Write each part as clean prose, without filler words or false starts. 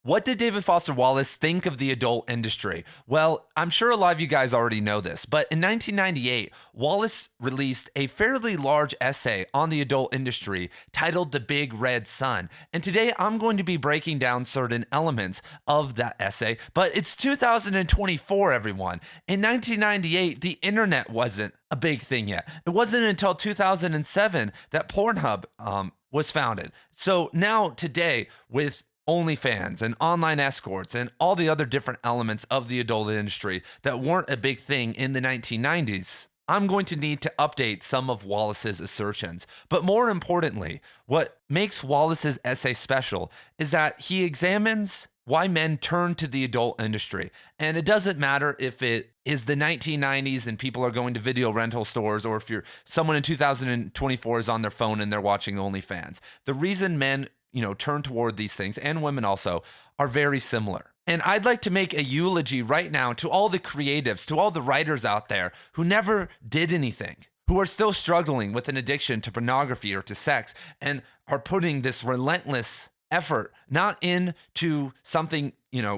What did David Foster Wallace think of the adult industry? Well, I'm sure a lot of you guys already know this, but in 1998, Wallace released a fairly large essay on the adult industry titled The Big Red Sun. And today I'm going to be breaking down certain elements of that essay, but it's 2024, everyone. In 1998, the internet wasn't a big thing yet. It wasn't until 2007 that Pornhub was founded. So now today, with OnlyFans and online escorts and all the other different elements of the adult industry that weren't a big thing in the 1990s, I'm going to need to update some of Wallace's assertions. But more importantly, what makes Wallace's essay special is that he examines why men turn to the adult industry. And it doesn't matter if it is the 1990s and people are going to video rental stores, or if you're someone in 2024 is on their phone and they're watching OnlyFans. The reason men turn toward these things, and women also, are very similar. And I'd like to make a eulogy right now to all the creatives, to all the writers out there who never did anything, who are still struggling with an addiction to pornography or to sex, and are putting this relentless effort not into something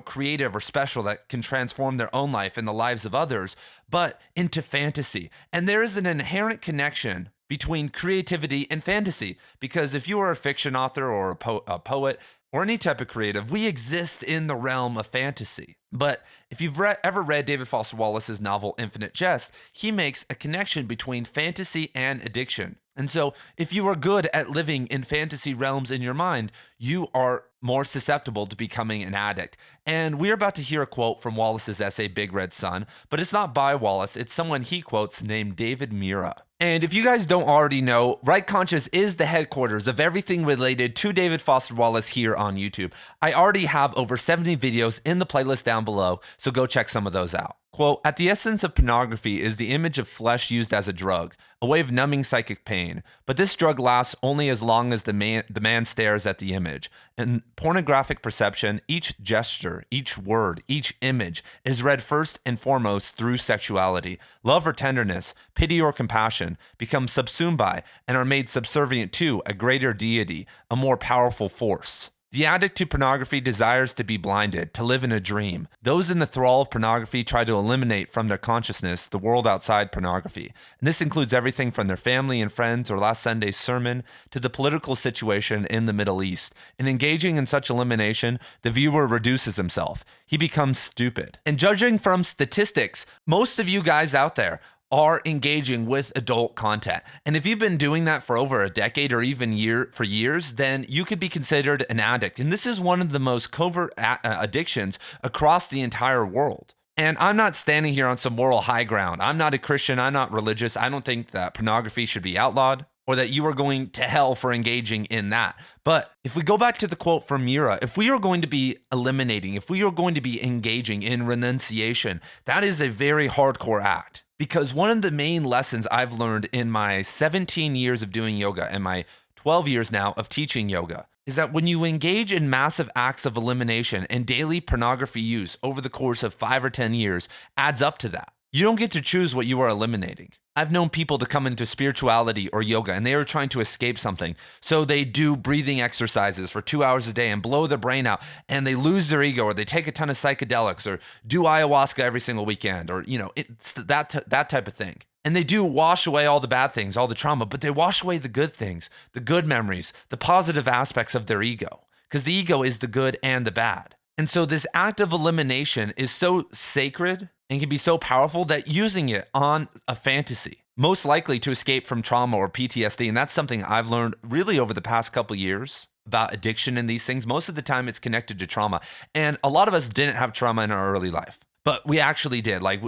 creative or special that can transform their own life and the lives of others, but into fantasy. And there is an inherent connection between creativity and fantasy, because if you are a fiction author or a poet or any type of creative, we exist in the realm of fantasy. But if you've ever read David Foster Wallace's novel Infinite Jest, he makes a connection between fantasy and addiction. And so if you are good at living in fantasy realms in your mind, you are more susceptible to becoming an addict. And we're about to hear a quote from Wallace's essay, Big Red Sun, but it's not by Wallace. It's someone he quotes named David Mura. And if you guys don't already know, Right Conscious is the headquarters of everything related to David Foster Wallace here on YouTube. I already have over 70 videos in the playlist down below, so go check some of those out. Quote, "At the essence of pornography is the image of flesh used as a drug, a way of numbing psychic pain. But this drug lasts only as long as the man stares at the image. In pornographic perception, each gesture, each word, each image is read first and foremost through sexuality. Love or tenderness, pity or compassion become subsumed by and are made subservient to a greater deity, a more powerful force. The addict to pornography desires to be blinded, to live in a dream. Those in the thrall of pornography try to eliminate from their consciousness the world outside pornography. And this includes everything from their family and friends or last Sunday's sermon to the political situation in the Middle East. In engaging in such elimination, the viewer reduces himself. He becomes stupid. And judging from statistics, most of you guys out there are engaging with adult content. And if you've been doing that for over a decade or even years, then you could be considered an addict. And this is one of the most covert addictions across the entire world. And I'm not standing here on some moral high ground. I'm not a Christian. I'm not religious. I don't think that pornography should be outlawed or that you are going to hell for engaging in that. But if we go back to the quote from Mura, if we are going to be eliminating, if we are going to be engaging in renunciation, that is a very hardcore act. Because one of the main lessons I've learned in my 17 years of doing yoga and my 12 years now of teaching yoga is that when you engage in massive acts of elimination and daily pornography use over the course of 5 or 10 years adds up to that. You don't get to choose what you are eliminating. I've known people to come into spirituality or yoga and they are trying to escape something. So they do breathing exercises for 2 hours a day and blow their brain out, and they lose their ego, or they take a ton of psychedelics or do ayahuasca every single weekend, or, it's that type of thing. And they do wash away all the bad things, all the trauma, but they wash away the good things, the good memories, the positive aspects of their ego, because the ego is the good and the bad. And so this act of elimination is so sacred and can be so powerful that using it on a fantasy, most likely to escape from trauma or PTSD, and that's something I've learned really over the past couple years about addiction and these things. Most of the time it's connected to trauma. And a lot of us didn't have trauma in our early life, but we actually did. Like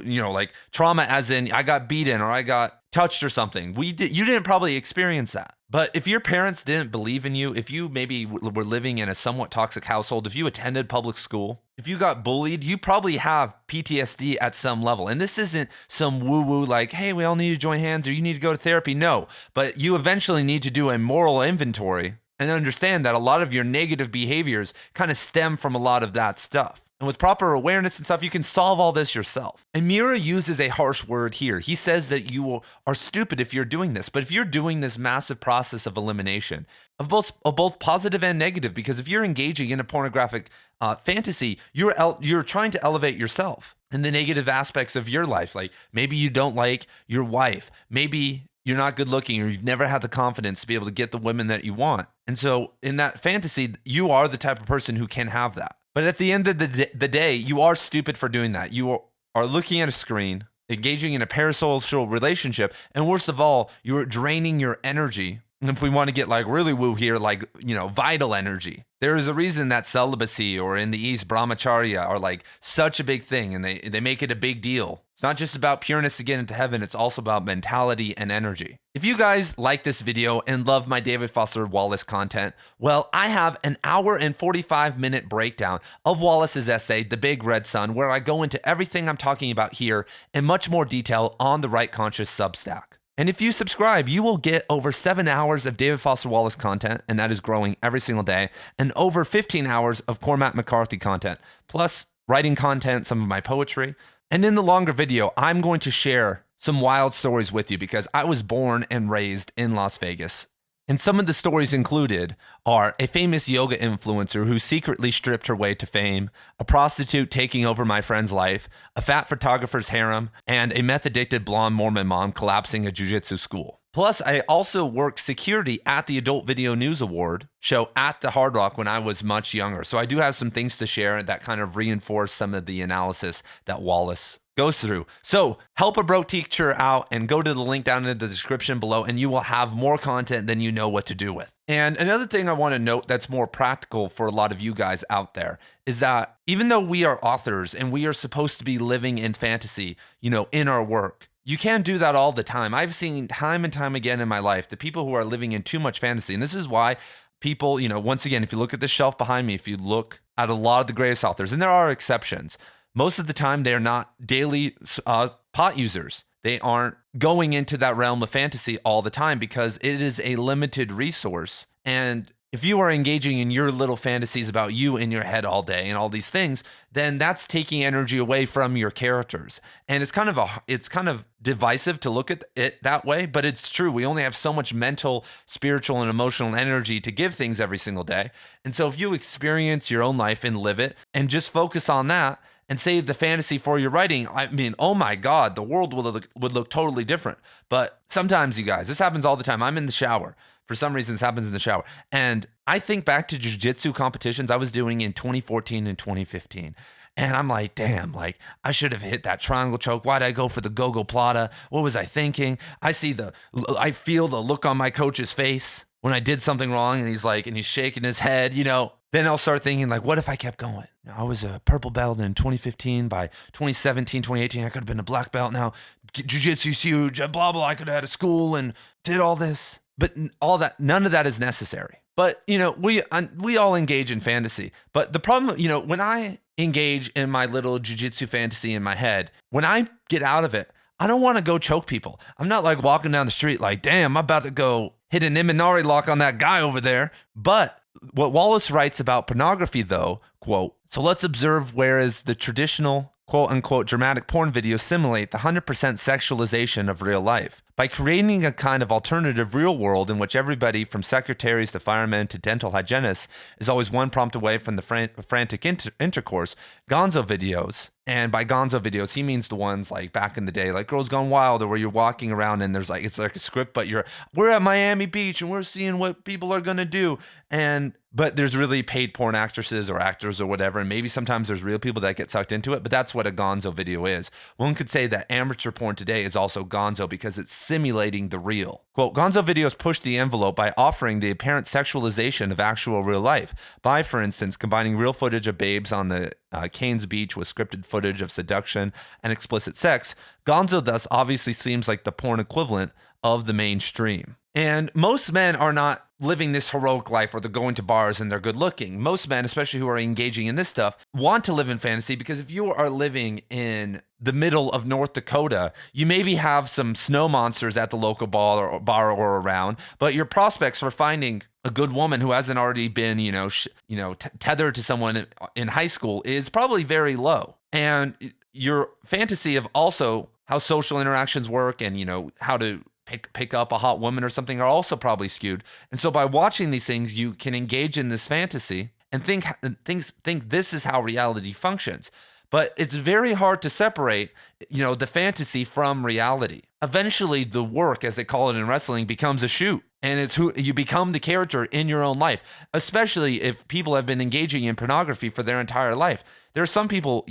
trauma as in I got beaten or I got touched or something. You didn't probably experience that. But if your parents didn't believe in you, if you maybe were living in a somewhat toxic household, if you attended public school, if you got bullied, you probably have PTSD at some level. And this isn't some woo-woo like, hey, we all need to join hands or you need to go to therapy. No, but you eventually need to do a moral inventory and understand that a lot of your negative behaviors kind of stem from a lot of that stuff. And with proper awareness and stuff, you can solve all this yourself. And Mira uses a harsh word here. He says that you are stupid if you're doing this. But if you're doing this massive process of elimination of both positive and negative, because if you're engaging in a pornographic fantasy, you're trying to elevate yourself and the negative aspects of your life. Like maybe you don't like your wife. Maybe you're not good looking, or you've never had the confidence to be able to get the women that you want. And so in that fantasy, you are the type of person who can have that. But at the end of the day, you are stupid for doing that. You are looking at a screen, engaging in a parasocial relationship, and worst of all, you're draining your energy. And if we want to get like really woo here, like, vital energy. There is a reason that celibacy, or in the East, brahmacharya, are like such a big thing, and they make it a big deal. It's not just about pureness to get into heaven, it's also about mentality and energy. If you guys like this video and love my David Foster Wallace content, well, I have an hour and 45-minute breakdown of Wallace's essay, The Big Red Sun, where I go into everything I'm talking about here in much more detail on the Right Conscious Substack. And if you subscribe, you will get over 7 hours of David Foster Wallace content, and that is growing every single day, and over 15 hours of Cormac McCarthy content, plus writing content, some of my poetry. And in the longer video, I'm going to share some wild stories with you because I was born and raised in Las Vegas. And some of the stories included are a famous yoga influencer who secretly stripped her way to fame, a prostitute taking over my friend's life, a fat photographer's harem, and a meth-addicted blonde Mormon mom collapsing a jiu-jitsu school. Plus, I also worked security at the Adult Video News Award show at the Hard Rock when I was much younger. So I do have some things to share that kind of reinforce some of the analysis that Wallace goes through. So help a broke teacher out and go to the link down in the description below, and you will have more content than you know what to do with. And another thing I want to note that's more practical for a lot of you guys out there is that even though we are authors and we are supposed to be living in fantasy, in our work, you can't do that all the time. I've seen time and time again in my life the people who are living in too much fantasy. And this is why people, once again, if you look at the shelf behind me, if you look at a lot of the greatest authors, and there are exceptions, most of the time they are not daily pot users. They aren't going into that realm of fantasy all the time because it is a limited resource. And if you are engaging in your little fantasies about you in your head all day and all these things, then that's taking energy away from your characters. And it's kind of divisive to look at it that way, but it's true. We only have so much mental, spiritual, and emotional energy to give things every single day. And so if you experience your own life and live it and just focus on that and save the fantasy for your writing, I mean, oh my God, the world would look totally different. But sometimes, you guys, this happens all the time. I'm in the shower. For some reason, this happens in the shower. And I think back to jiu-jitsu competitions I was doing in 2014 and 2015. And I'm like, damn, I should have hit that triangle choke. Why'd I go for the Gogo Plata? What was I thinking? I feel the look on my coach's face when I did something wrong, and he's shaking his head, Then I'll start thinking, what if I kept going? I was a purple belt in 2015. By 2017, 2018, I could have been a black belt. Now, jiu-jitsu's huge, blah, blah. I could have had a school and did all this. But none of that is necessary. But, we all engage in fantasy. But the problem, when I engage in my little jiu-jitsu fantasy in my head, when I get out of it, I don't want to go choke people. I'm not walking down the street damn, I'm about to go hit an Imanari lock on that guy over there. But what Wallace writes about pornography, though, quote, so let's observe whereas the traditional, quote unquote, dramatic porn videos simulate the 100% sexualization of real life. By creating a kind of alternative real world in which everybody from secretaries to firemen to dental hygienists is always one prompt away from the frantic intercourse, Gonzo videos, and by Gonzo videos, he means the ones back in the day, Girls Gone Wild, or where you're walking around and there's it's like a script, but we're at Miami Beach and we're seeing what people are going to do. But there's really paid porn actresses or actors or whatever, and maybe sometimes there's real people that get sucked into it, but that's what a gonzo video is. One could say that amateur porn today is also gonzo because it's simulating the real. Quote, gonzo videos push the envelope by offering the apparent sexualization of actual real life, by, for instance, combining real footage of babes on the Cairns Beach with scripted footage of seduction and explicit sex. Gonzo thus obviously seems like the porn equivalent of the mainstream. And most men are not living this heroic life where they're going to bars and they're good looking. Most men, especially who are engaging in this stuff, want to live in fantasy because if you are living in the middle of North Dakota, you maybe have some snow monsters at the local bar or around, but your prospects for finding a good woman who hasn't already been, tethered to someone in high school is probably very low. And your fantasy of also how social interactions work and, how to pick up a hot woman or something are also probably skewed. And so by watching these things, you can engage in this fantasy and think this is how reality functions. But it's very hard to separate, the fantasy from reality. Eventually, the work, as they call it in wrestling, becomes a shoot. And it's who you become the character in your own life, especially if people have been engaging in pornography for their entire life. There are some people,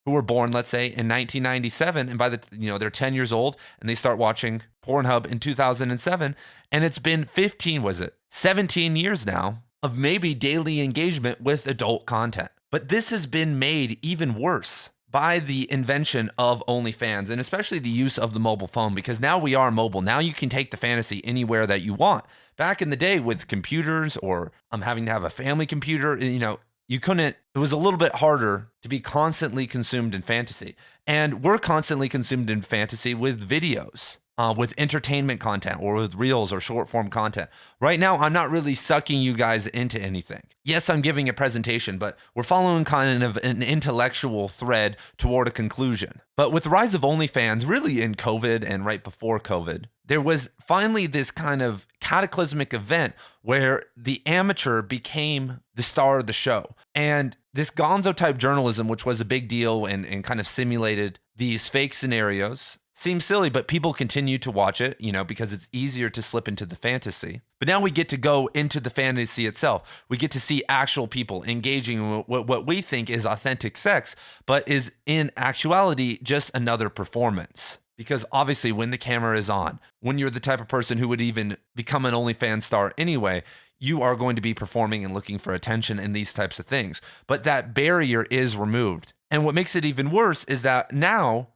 who were born, let's say, in 1997, and by they're 10 years old, and they start watching Pornhub in 2007, and it's been 17 years now of maybe daily engagement with adult content. But this has been made even worse by the invention of OnlyFans, and especially the use of the mobile phone, because now we are mobile. Now you can take the fantasy anywhere that you want. Back in the day with computers, or having to have a family computer, you couldn't, it was a little bit harder to be constantly consumed in fantasy. And we're constantly consumed in fantasy with videos, with entertainment content, or with reels or short form content. Right now, I'm not really sucking you guys into anything. Yes, I'm giving a presentation, but we're following kind of an intellectual thread toward a conclusion. But with the rise of OnlyFans, really in COVID and right before COVID, there was finally this kind of cataclysmic event where the amateur became the star of the show. And this gonzo type journalism, which was a big deal and kind of simulated these fake scenarios, seems silly, but people continue to watch it, because it's easier to slip into the fantasy. But now we get to go into the fantasy itself. We get to see actual people engaging in what we think is authentic sex, but is in actuality just another performance. Because obviously when the camera is on, when you're the type of person who would even become an OnlyFans star anyway, you are going to be performing and looking for attention and these types of things. But that barrier is removed. And what makes it even worse is that now,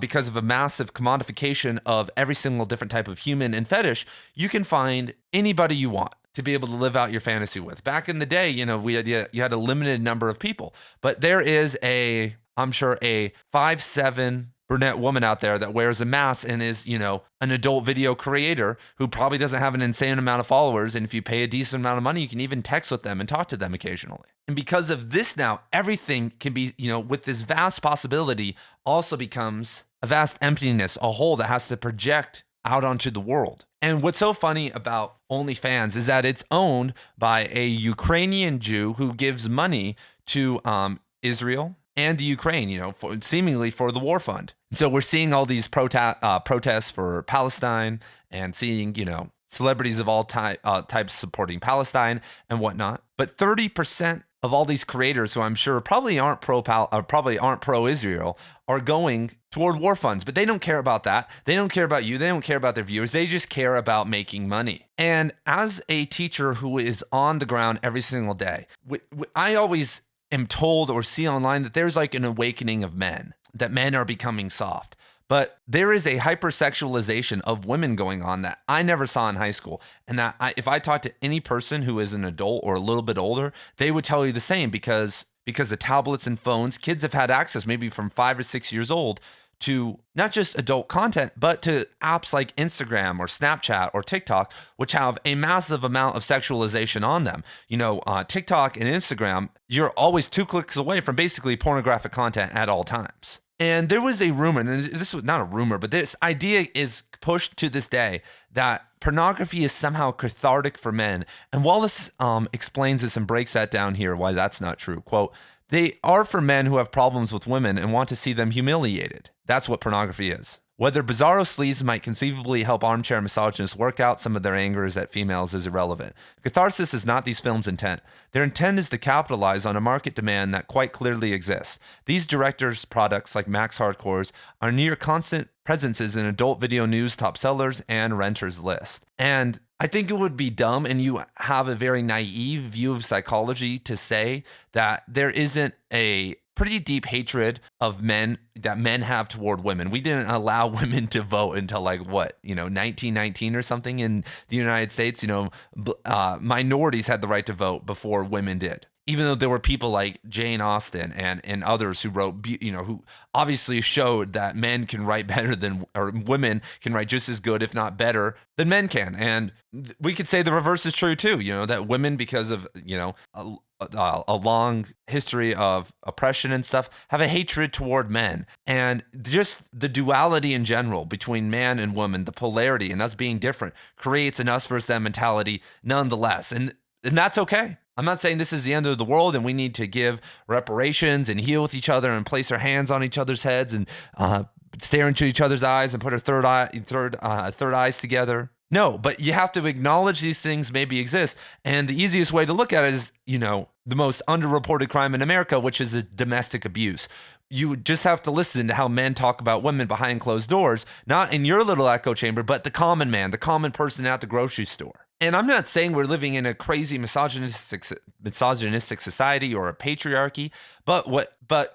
because of a massive commodification of every single different type of human and fetish, you can find anybody you want to be able to live out your fantasy with. Back in the day, you had a limited number of people, but there is I'm sure a 5'7" brunette woman out there that wears a mask and is, an adult video creator who probably doesn't have an insane amount of followers. And if you pay a decent amount of money, you can even text with them and talk to them occasionally. And because of this now, everything can be, with this vast possibility also becomes a vast emptiness, a hole that has to project out onto the world. And what's so funny about OnlyFans is that it's owned by a Ukrainian Jew who gives money to Israel and the Ukraine, seemingly for the war fund. So we're seeing all these protests for Palestine and seeing, celebrities of all types supporting Palestine and whatnot. But 30% of all these creators, who I'm sure probably aren't pro-Israel, are going toward war funds. But they don't care about that. They don't care about you. They don't care about their viewers. They just care about making money. And as a teacher who is on the ground every single day, I always am told or see online that there's like an awakening of men, that men are becoming soft. But there is a hypersexualization of women going on that I never saw in high school. And that if I talk to any person who is an adult or a little bit older, they would tell you the same, because the tablets and phones, kids have had access maybe from 5 or 6 years old to not just adult content, but to apps like Instagram or Snapchat or TikTok, which have a massive amount of sexualization on them. TikTok and Instagram, you're always 2 clicks away from basically pornographic content at all times. And there was a rumor, and this was not a rumor, but this idea is pushed to this day that pornography is somehow cathartic for men. And Wallace explains this and breaks that down here, why that's not true. Quote, "They are for men who have problems with women and want to see them humiliated. That's what pornography is. Whether bizarro sleaze might conceivably help armchair misogynists work out some of their angers at females is irrelevant. Catharsis is not these films' intent. Their intent is to capitalize on a market demand that quite clearly exists. These directors' products, like Max Hardcore's, are near constant presences in adult video news top sellers and renters list." And I think it would be dumb, and you have a very naive view of psychology, to say that there isn't a pretty deep hatred of men that men have toward women. We didn't allow women to vote until like what, 1919 or something in the United States. Minorities had the right to vote before women did. Even though there were people like Jane Austen and others who wrote, who obviously showed that men can write better than, or women can write just as good, if not better, than men can. And we could say the reverse is true too, that women, because of, a long history of oppression and stuff, have a hatred toward men. And just the duality in general between man and woman, the polarity and us being different, creates an us versus them mentality nonetheless. And that's okay. I'm not saying this is the end of the world and we need to give reparations and heal with each other and place our hands on each other's heads and stare into each other's eyes and put our third eyes together. No, but you have to acknowledge these things maybe exist. And the easiest way to look at it is, the most underreported crime in America, which is domestic abuse. You just have to listen to how men talk about women behind closed doors, not in your little echo chamber, but the common man, the common person at the grocery store. And I'm not saying we're living in a crazy misogynistic society or a patriarchy, but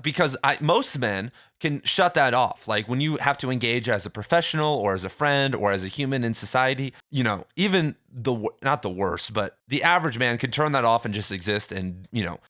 because most men can shut that off. Like when you have to engage as a professional or as a friend or as a human in society, even not the worst, but the average man can turn that off and just exist, and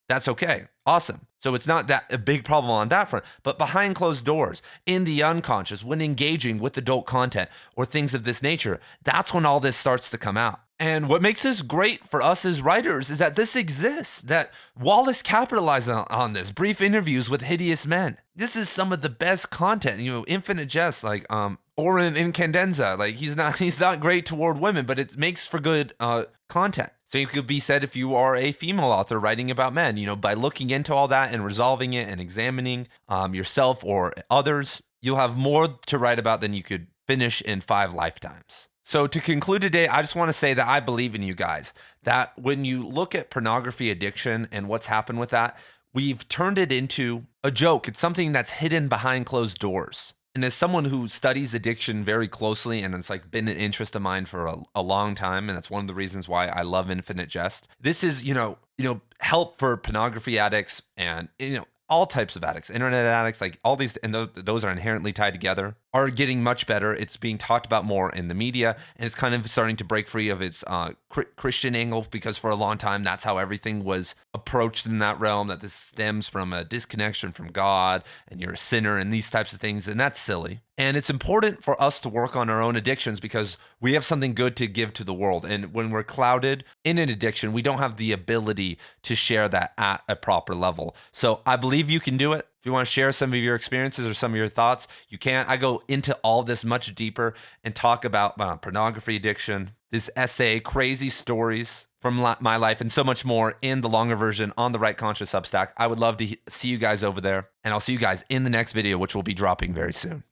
that's okay. Awesome. So it's not that a big problem on that front, but behind closed doors, in the unconscious, when engaging with adult content or things of this nature, that's when all this starts to come out. And what makes this great for us as writers is that this exists, that Wallace capitalized on this. Brief interviews with hideous men. This is some of the best content, Infinite Jest, like or in Candenza, like he's not great toward women, but it makes for good content. So it could be said if you are a female author writing about men, by looking into all that and resolving it and examining yourself or others, you'll have more to write about than you could finish in 5 lifetimes. So to conclude today, I just want to say that I believe in you guys, that when you look at pornography addiction and what's happened with that, we've turned it into a joke. It's something that's hidden behind closed doors. And as someone who studies addiction very closely, and it's like been an interest of mine for a long time, and that's one of the reasons why I love Infinite Jest. This is, help for pornography addicts and, all types of addicts, internet addicts, like all these, and those are inherently tied together, are getting much better. It's being talked about more in the media, and it's kind of starting to break free of its Christian angle, because for a long time, that's how everything was approached in that realm, that this stems from a disconnection from God, and you're a sinner, and these types of things, and that's silly. And it's important for us to work on our own addictions because we have something good to give to the world. And when we're clouded in an addiction, we don't have the ability to share that at a proper level. So I believe you can do it. If you want to share some of your experiences or some of your thoughts, you can. I go into all this much deeper and talk about pornography addiction, this essay, crazy stories from my life, and so much more in the longer version on the Right Conscious Substack. I would love to see you guys over there, and I'll see you guys in the next video, which will be dropping very soon.